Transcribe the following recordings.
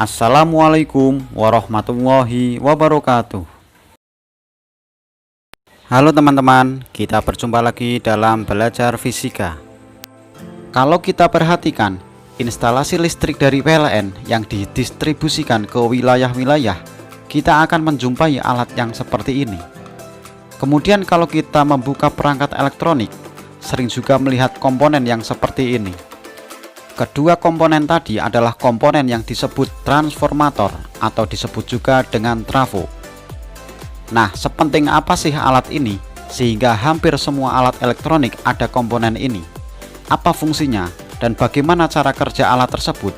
Assalamualaikum warahmatullahi wabarakatuh. Halo teman-teman, kita berjumpa lagi dalam belajar fisika. Kalau kita perhatikan instalasi listrik dari PLN yang didistribusikan ke wilayah-wilayah, kita akan menjumpai alat yang seperti ini. Kemudian kalau kita membuka perangkat elektronik, sering juga melihat komponen yang seperti ini. Kedua komponen tadi adalah komponen yang disebut transformator atau disebut juga dengan trafo. Nah, sepenting apa sih alat ini sehingga hampir semua alat elektronik ada komponen ini? Apa fungsinya dan bagaimana cara kerja alat tersebut?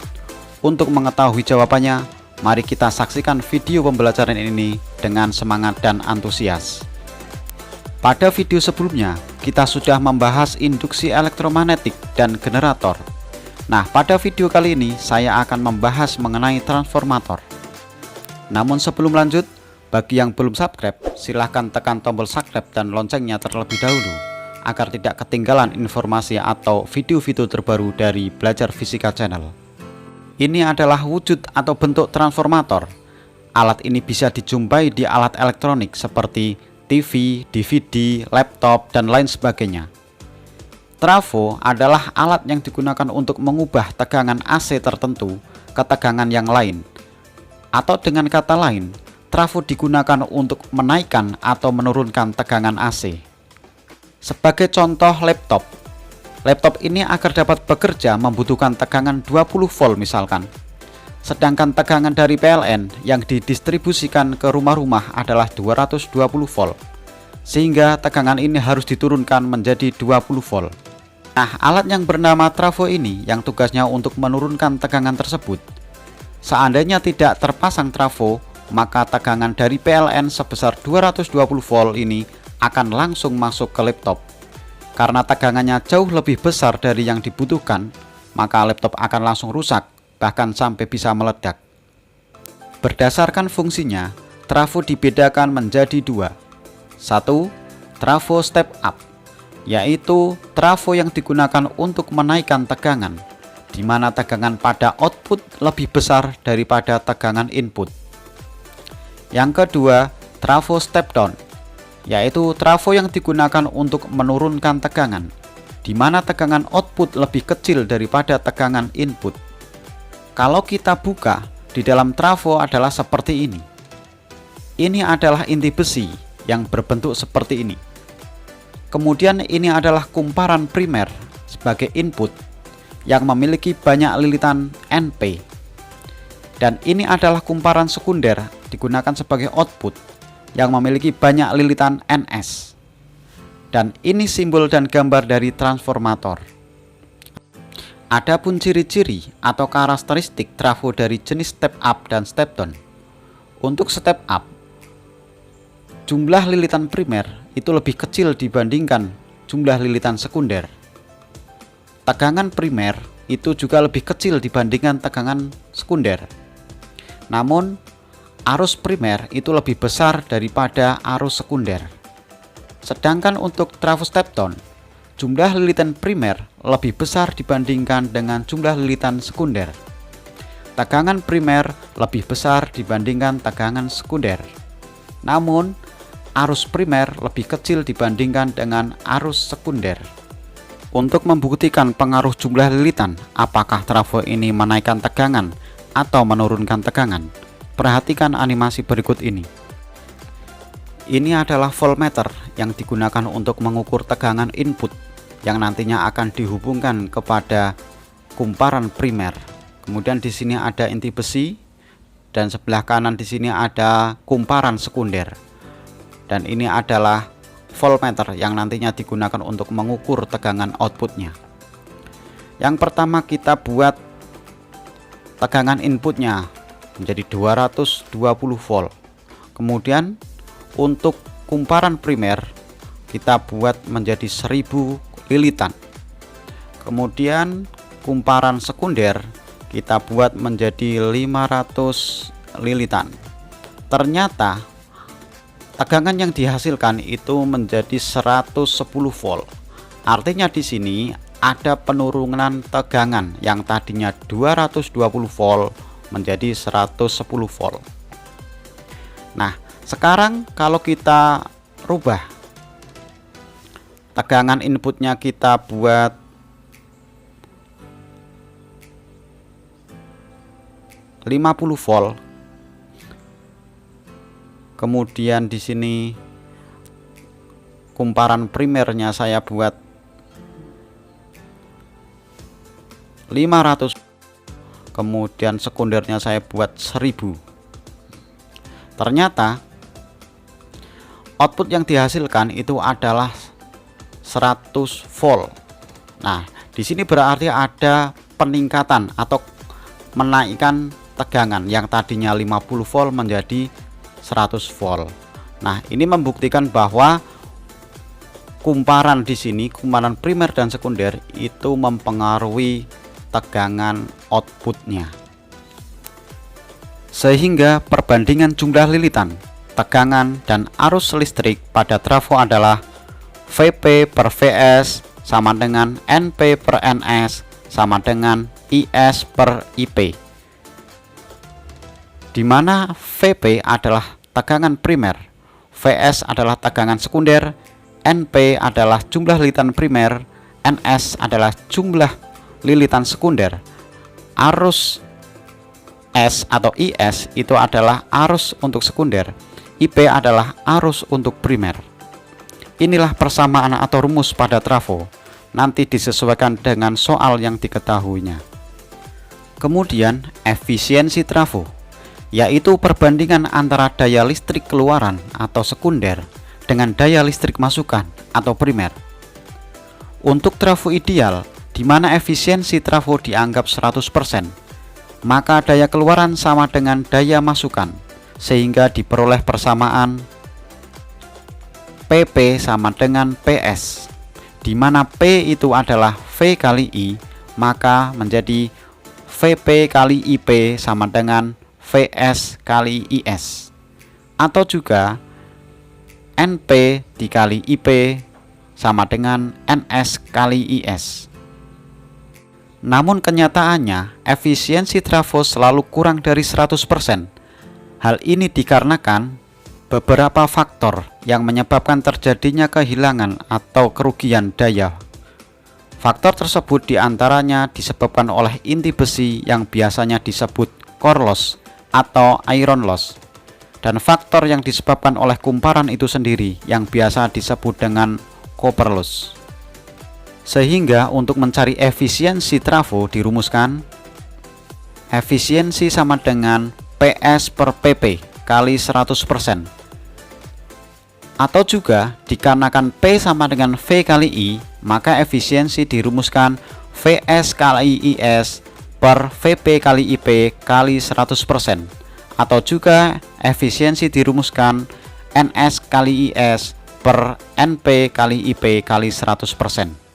Untuk mengetahui jawabannya, mari kita saksikan video pembelajaran ini dengan semangat dan antusias. Pada video sebelumnya, kita sudah membahas induksi elektromagnetik dan generator. Nah, pada video kali ini saya akan membahas mengenai transformator. Namun sebelum lanjut, bagi yang belum subscribe, silahkan tekan tombol subscribe dan loncengnya terlebih dahulu agar tidak ketinggalan informasi atau video-video terbaru dari Belajar Fisika Channel. Ini adalah wujud atau bentuk transformator. Alat ini bisa dijumpai di alat elektronik seperti TV, DVD, laptop, dan lain sebagainya. Trafo adalah alat yang digunakan untuk mengubah tegangan AC tertentu ke tegangan yang lain. Atau dengan kata lain, trafo digunakan untuk menaikkan atau menurunkan tegangan AC. Sebagai contoh laptop. Laptop ini agar dapat bekerja membutuhkan tegangan 20 volt misalkan. Sedangkan tegangan dari PLN yang didistribusikan ke rumah-rumah adalah 220 volt. Sehingga tegangan ini harus diturunkan menjadi 20 volt. Nah, alat yang bernama trafo ini yang tugasnya untuk menurunkan tegangan tersebut. Seandainya tidak terpasang trafo, maka tegangan dari PLN sebesar 220 volt ini akan langsung masuk ke laptop. Karena tegangannya jauh lebih besar dari yang dibutuhkan, maka laptop akan langsung rusak, bahkan sampai bisa meledak. Berdasarkan fungsinya, trafo dibedakan menjadi dua. Satu, trafo step up, yaitu trafo yang digunakan untuk menaikkan tegangan, di mana tegangan pada output lebih besar daripada tegangan input. Yang kedua, trafo step down, yaitu trafo yang digunakan untuk menurunkan tegangan, di mana tegangan output lebih kecil daripada tegangan input. Kalau kita buka, di dalam trafo adalah seperti ini. Ini adalah inti besi yang berbentuk seperti ini. Kemudian ini adalah kumparan primer sebagai input yang memiliki banyak lilitan NP. Dan ini adalah kumparan sekunder digunakan sebagai output yang memiliki banyak lilitan NS. Dan ini simbol dan gambar dari transformator. Adapun ciri-ciri atau karakteristik trafo dari jenis step up dan step down. Untuk step up, jumlah lilitan primer itu lebih kecil dibandingkan jumlah lilitan sekunder. Tegangan primer itu juga lebih kecil dibandingkan tegangan sekunder. Namun, arus primer itu lebih besar daripada arus sekunder. Sedangkan untuk trafo step down, jumlah lilitan primer lebih besar dibandingkan dengan jumlah lilitan sekunder. Tegangan primer lebih besar dibandingkan tegangan sekunder. Namun, arus primer lebih kecil dibandingkan dengan arus sekunder. Untuk membuktikan pengaruh jumlah lilitan, apakah trafo ini menaikkan tegangan atau menurunkan tegangan, perhatikan animasi berikut ini. Ini adalah voltmeter yang digunakan untuk mengukur tegangan input yang nantinya akan dihubungkan kepada kumparan primer. Kemudian di sini ada inti besi dan sebelah kanan di sini ada kumparan sekunder. Dan ini adalah voltmeter yang nantinya digunakan untuk mengukur tegangan outputnya. Yang pertama kita buat tegangan inputnya menjadi 220 volt. Kemudian untuk kumparan primer kita buat menjadi 1000 lilitan. Kemudian kumparan sekunder kita buat menjadi 500 lilitan. Ternyata tegangan yang dihasilkan itu menjadi 110 volt. Artinya di sini ada penurunan tegangan yang tadinya 220 volt menjadi 110 volt. Nah, sekarang kalau kita rubah tegangan inputnya, kita buat 50 volt. Kemudian di sini kumparan primernya saya buat 500, kemudian sekundernya saya buat 1000. Ternyata output yang dihasilkan itu adalah 100 volt. Nah, di sini berarti ada peningkatan atau menaikkan tegangan yang tadinya 50 volt menjadi 100 volt. Nah, ini membuktikan bahwa kumparan di sini, kumparan primer dan sekunder itu mempengaruhi tegangan outputnya. Sehingga perbandingan jumlah lilitan, tegangan, dan arus listrik pada trafo adalah VP per VS sama dengan NP per NS sama dengan IS per IP, di mana VP adalah tegangan primer, VS adalah tegangan sekunder, NP adalah jumlah lilitan primer, NS adalah jumlah lilitan sekunder. Arus S atau IS itu adalah arus untuk sekunder, IP adalah arus untuk primer. Inilah persamaan atau rumus pada trafo, nanti disesuaikan dengan soal yang diketahuinya. Kemudian efisiensi trafo, yaitu perbandingan antara daya listrik keluaran atau sekunder dengan daya listrik masukan atau primer. Untuk trafo ideal, di mana efisiensi trafo dianggap 100%, maka daya keluaran sama dengan daya masukan, sehingga diperoleh persamaan PP sama dengan PS, di mana P itu adalah V kali I, maka menjadi VP kali IP sama dengan VS kali IS, atau juga NP dikali IP sama dengan NS kali IS. Namun kenyataannya efisiensi trafo selalu kurang dari 100%. Hal ini dikarenakan beberapa faktor yang menyebabkan terjadinya kehilangan atau kerugian daya. Faktor tersebut diantaranya disebabkan oleh inti besi yang biasanya disebut core loss atau iron loss, dan faktor yang disebabkan oleh kumparan itu sendiri yang biasa disebut dengan copper loss. Sehingga untuk mencari efisiensi trafo dirumuskan efisiensi sama dengan PS per PP kali 100%, atau juga dikarenakan P sama dengan V kali I, maka efisiensi dirumuskan VS kali IS per VP kali IP kali 100%, atau juga efisiensi dirumuskan NS kali IS per NP kali IP kali 100%.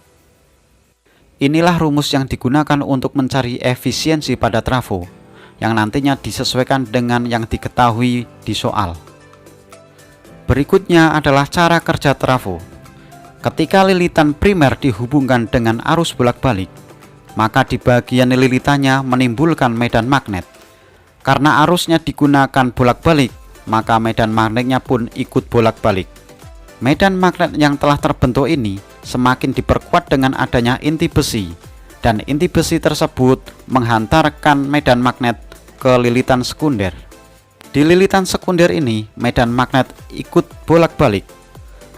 Inilah rumus yang digunakan untuk mencari efisiensi pada trafo, yang nantinya disesuaikan dengan yang diketahui di soal. Berikutnya adalah cara kerja trafo. Ketika lilitan primer dihubungkan dengan arus bolak-balik, maka di bagian lilitannya menimbulkan medan magnet. Karena arusnya digunakan bolak-balik, maka medan magnetnya pun ikut bolak-balik. Medan magnet yang telah terbentuk ini semakin diperkuat dengan adanya inti besi, dan inti besi tersebut menghantarkan medan magnet ke lilitan sekunder. Di lilitan sekunder ini, medan magnet ikut bolak-balik.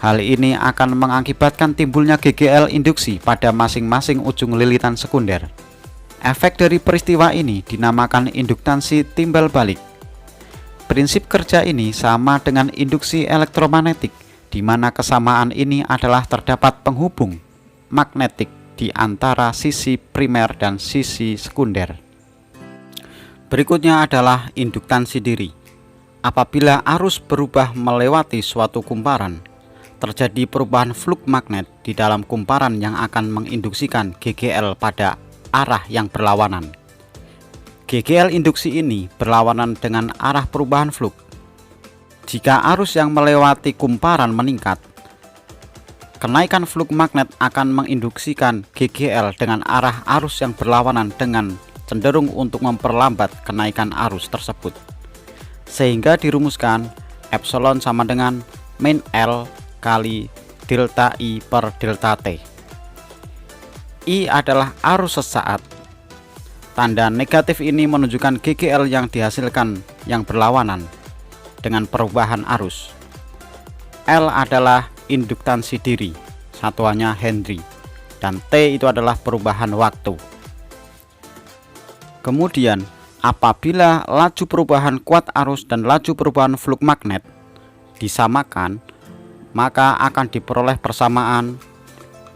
Hal ini akan mengakibatkan timbulnya GGL induksi pada masing-masing ujung lilitan sekunder. Efek dari peristiwa ini dinamakan induktansi timbal balik. Prinsip kerja ini sama dengan induksi elektromagnetik, di mana kesamaan ini adalah terdapat penghubung magnetik di antara sisi primer dan sisi sekunder. Berikutnya adalah induktansi diri. Apabila arus berubah melewati suatu kumparan, terjadi perubahan flux magnet di dalam kumparan yang akan menginduksikan GGL pada arah yang berlawanan. GGL induksi ini berlawanan dengan arah perubahan flux. Jika arus yang melewati kumparan meningkat, kenaikan flux magnet akan menginduksikan GGL dengan arah arus yang berlawanan dengan cenderung untuk memperlambat kenaikan arus tersebut. Sehingga dirumuskan epsilon sama dengan min L kali delta I per delta T. I adalah arus sesaat. Tanda negatif ini menunjukkan GGL yang dihasilkan yang berlawanan dengan perubahan arus. L adalah induktansi diri, satuannya Henry, dan T itu adalah perubahan waktu. Kemudian, apabila laju perubahan kuat arus dan laju perubahan flux magnet disamakan, maka akan diperoleh persamaan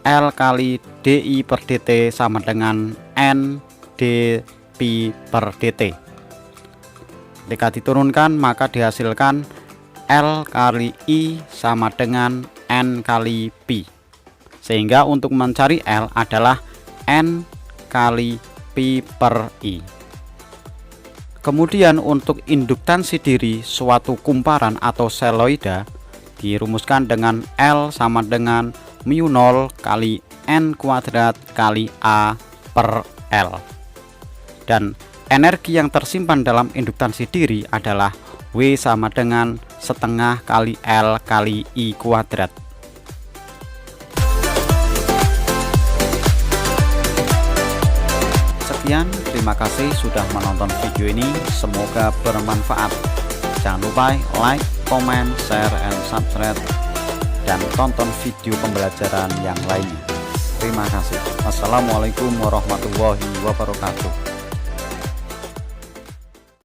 L kali dI per dt sama dengan N dP per dt. Ketika diturunkan, maka dihasilkan L kali I sama dengan N kali P, sehingga untuk mencari L adalah N kali P per I. Kemudian untuk induktansi diri suatu kumparan atau seloida dirumuskan dengan L sama dengan mu 0 kali N kuadrat kali A per L, dan energi yang tersimpan dalam induktansi diri adalah W sama dengan setengah kali L kali I kuadrat. Sekian, terima kasih sudah menonton video ini, semoga bermanfaat. Jangan lupa like, comment, share, and subscribe, dan tonton video pembelajaran yang lainnya. Terima kasih. Wassalamualaikum warahmatullahi wabarakatuh.